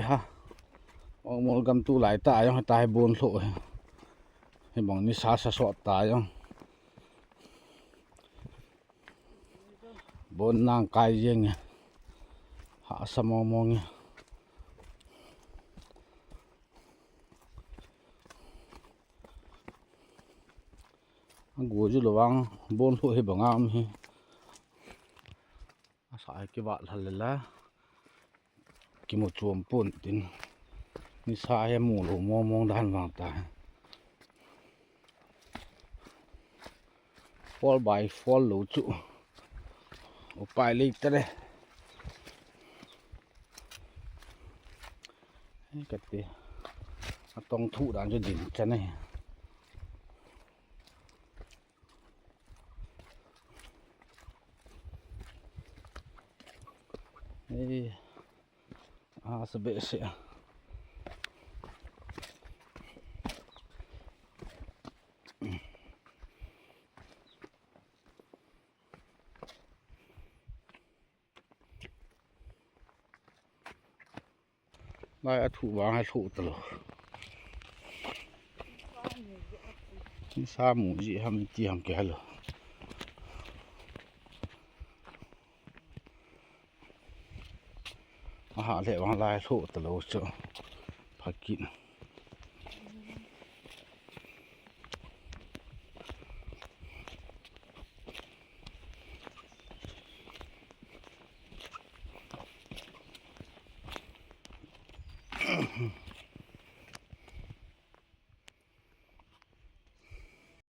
ฮะออกมอลกำตูหลายตายยังตายบนโลให้บอกนี่สาสะตายยังบนนางกายยังหาสมองมองกูจะระวังบนโลให้บังอามีสายกี่บาททันเลยละกี่หมดรวมปุ่นตินนี่สายหมูหลมมองด้านวางตาฟอลใบฟอลหลูจุอุปายเล็กแต่เลยกัดตีต้องทุด่านจะดินจะไหนสเปเชียได้ถูกวางให้ถูกตลอดนี่ซาหมูจีทำจีทำแก่เลยอาหารเหลววางลายถูกตลอดจ้ะพักกิน